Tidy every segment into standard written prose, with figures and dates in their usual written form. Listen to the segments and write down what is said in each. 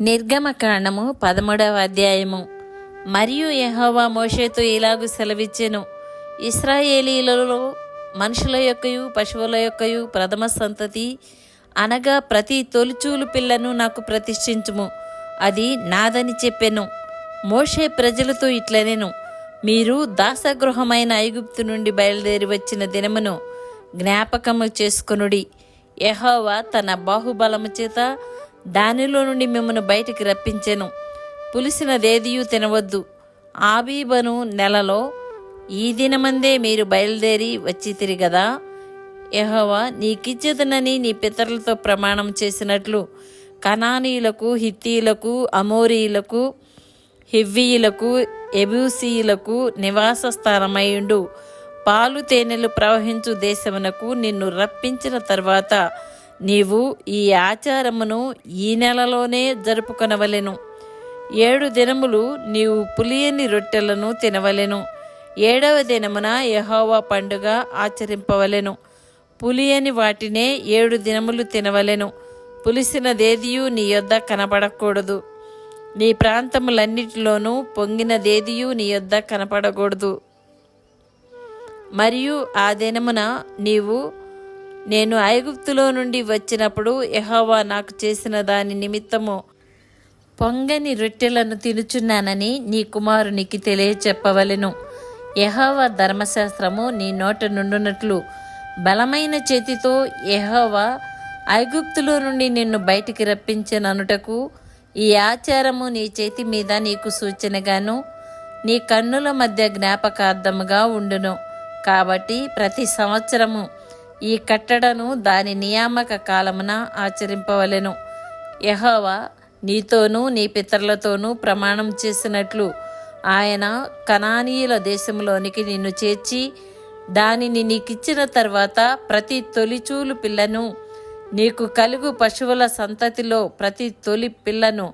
నిర్గమకాండము 13వ అధ్యాయము. మరియు యెహోవా మోషేతో ఇలాగు సెలవిచ్చెను, ఇశ్రాయేలీయులలో మనుషుల యొక్కయు పశువుల యొక్కయు ప్రథమ సంతతి అనగా ప్రతి తొలిచూలు పిల్లను నాకు ప్రతిష్ఠించుము, అది నాదని చెప్పెను. మోషే ప్రజలతో ఇట్లనెను, మీరు దాసగృహమైన ఐగుప్తు నుండి బయలుదేరి వచ్చిన దినమును జ్ఞాపకము చేసుకొనుడి. యెహోవా తన బాహుబలము చేత దానిలో నుండి మిమ్మల్ని బయటికి రప్పించెను. పులిసినదేదియూ తినవద్దు. ఆబీబను నెలలో ఈ దినమందే మీరు బయలుదేరి వచ్చితిరి గదా. యెహోవా నీకిచ్చేదనని నీ పితరులతో ప్రమాణం చేసినట్లు కనానీయులకు, హిత్తీయులకు, అమోరీయులకు, హివ్వీయులకు, ఎబూసీయులకు నివాస స్థానమైయుండు పాలు తేనెలు ప్రవహించు దేశమునకు నిన్ను రప్పించిన తర్వాత నీవు ఈ ఆచారమును ఈ నెలలోనే జరుపుకొనవలెను. 7 దినములు నీవు పులియని రొట్టెలను తినవలెను. 7వ దినమున యెహోవా పండుగ ఆచరింపవలెను. పులియని వాటినే 7 దినములు తినవలెను. పులిసినదేదియూ నీ యొద్ద కనపడకూడదు. నీ ప్రాంతములన్నిటిలోనూ పొంగినదేదియూ నీ యొద్ద కనపడకూడదు. మరియు ఆ దినమున నీవు నేను ఐగుప్తులో నుండి వచ్చినప్పుడు యెహోవా నాకు చేసిన దాని నిమిత్తము పొంగని రొట్టెలను తినుచున్నానని నీ కుమారునికి తెలియచెప్పవలెను. యెహోవా ధర్మశాస్త్రము నీ నోట నుండునట్లు బలమైన చేతితో యెహోవా ఐగుప్తులో నుండి నిన్ను బయటికి రప్పించననుటకు ఈ ఆచారము నీ చేతి మీద నీకు సూచనగాను నీ కన్నుల మధ్య జ్ఞాపకార్థముగా ఉండును. కాబట్టి ప్రతి సంవత్సరము ఈ కట్టడను దాని నియామక కాలమున ఆచరింపవలెను. యెహోవా నీతోనూ నీ పితరులతోనూ ప్రమాణం చేసినట్లు ఆయన కనానీయుల దేశంలోనికి నిన్ను చేర్చి దానిని నీకిచ్చిన తర్వాత ప్రతి తొలిచూలు పిల్లను నీకు కలుగు పశువుల సంతతిలో ప్రతి తొలి పిల్లను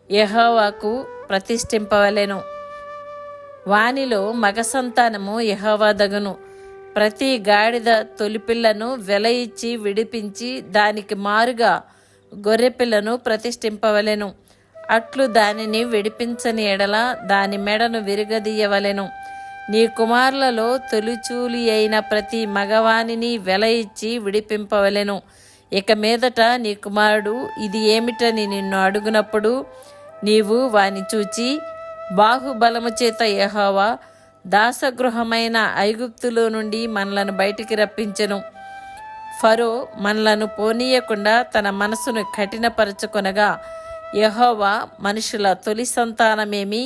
యెహోవాకు ప్రతిష్ఠింపవలెను. వానిలో మగ సంతానము యెహోవాదగును. ప్రతి గాడిద తొలిపిల్లను వెల ఇచ్చి విడిపించి దానికి మారుగా గొర్రెపిల్లను ప్రతిష్ఠింపవలెను. అట్లు దానిని విడిపించని ఎడల దాని మెడను విరగదీయవలెను. నీ కుమారులలో తొలిచూలి అయిన ప్రతి మగవానిని వెల ఇచ్చి విడిపింపవలెను. ఇక మీదట నీ కుమారుడు ఇది ఏమిటని నిన్ను అడుగునప్పుడు నీవు వాని చూచి, బాహుబలము చేత యెహోవా దాసగృహమైన ఐగుప్తులో నుండి మనలను బయటికి రప్పించెను. ఫరో మనలను పోనీయకుండా తన మనసును కఠినపరచుకొనగా యెహోవా మనుషుల తొలి సంతానమేమి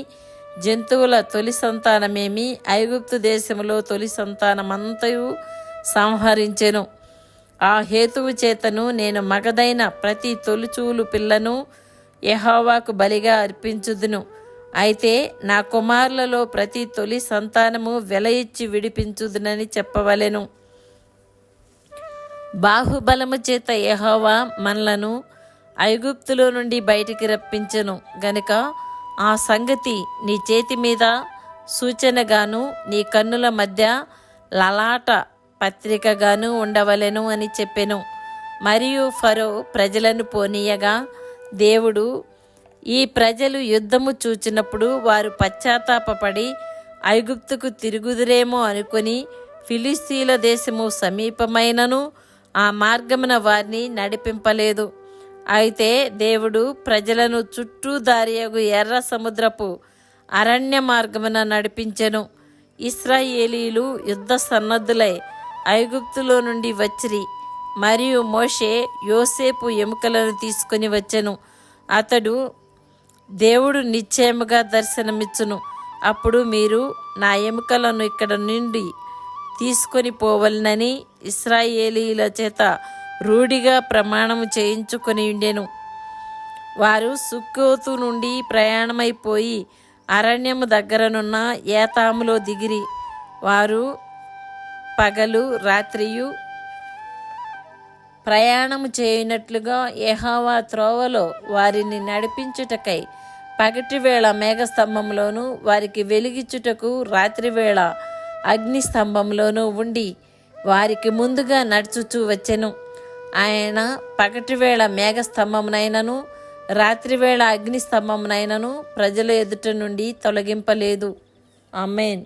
జంతువుల తొలి సంతానమేమి ఐగుప్తు దేశములో తొలి సంతానమంతయు సంహరించెను. ఆ హేతువు చేతను నేను మగదైన ప్రతి తొలిచూలు పిల్లను యెహోవాకు బలిగా అర్పించుదును. అయితే నా కుమారులలో ప్రతి తొలి సంతానము వెల ఇచ్చి విడిపించుదునని చెప్పవలెను. బాహుబలము చేత యెహోవా మనలను ఐగుప్తులో నుండి బయటికి రప్పించెను గనుక ఆ సంగతి నీ చేతి మీద సూచనగాను నీ కన్నుల మధ్య లలాట పత్రికగాను ఉండవలెను అని చెప్పెను. మరియు ఫరో ప్రజలను పోనీయగా దేవుడు ఈ ప్రజలు యుద్ధము చూచినప్పుడు వారు పశ్చాత్తాపపడి ఐగుప్తుకు తిరుగుదురేమో అనుకుని ఫిలిస్తీయుల దేశము సమీపమైనను ఆ మార్గమున వారిని నడిపింపలేదు. అయితే దేవుడు ప్రజలను చుట్టూ దారియగు ఎర్ర సముద్రపు అరణ్య మార్గమున నడిపించెను. ఇశ్రాయేలీయులు యుద్ధ సన్నద్ధులై ఐగుప్తులో నుండి వచ్చిరి. మరియు మోషే యోసేపు ఎముకలను తీసుకొని వచ్చెను. అతడు దేవుడు నిశ్చయముగా దర్శనమిచ్చును. అప్పుడు మీరు నా ఎముకలను ఇక్కడ నుండి తీసుకొని పోవలనని ఇశ్రాయేలీయుల చేత రూఢిగా ప్రమాణము చేయించుకొని ఉండెను. వారు సుక్కోతు నుండి ప్రయాణమైపోయి అరణ్యము దగ్గరనున్న ఏతాములో దిగిరి. వారు పగలు రాత్రియు ప్రయాణము చేయనట్లుగా యెహోవా త్రోవలో వారిని నడిపించుటకై పగటివేళ మేఘస్తంభంలోను వారికి వెలిగించుటకు రాత్రివేళ అగ్నిస్తంభంలోనూ ఉండి వారికి ముందుగా నడుచుచూ వచ్చెను. ఆయన పగటివేళ మేఘస్తంభమునైనను రాత్రివేళ అగ్ని స్తంభమునైనను ప్రజల ఎదుట నుండి తొలగింపలేదు. ఆమేన్.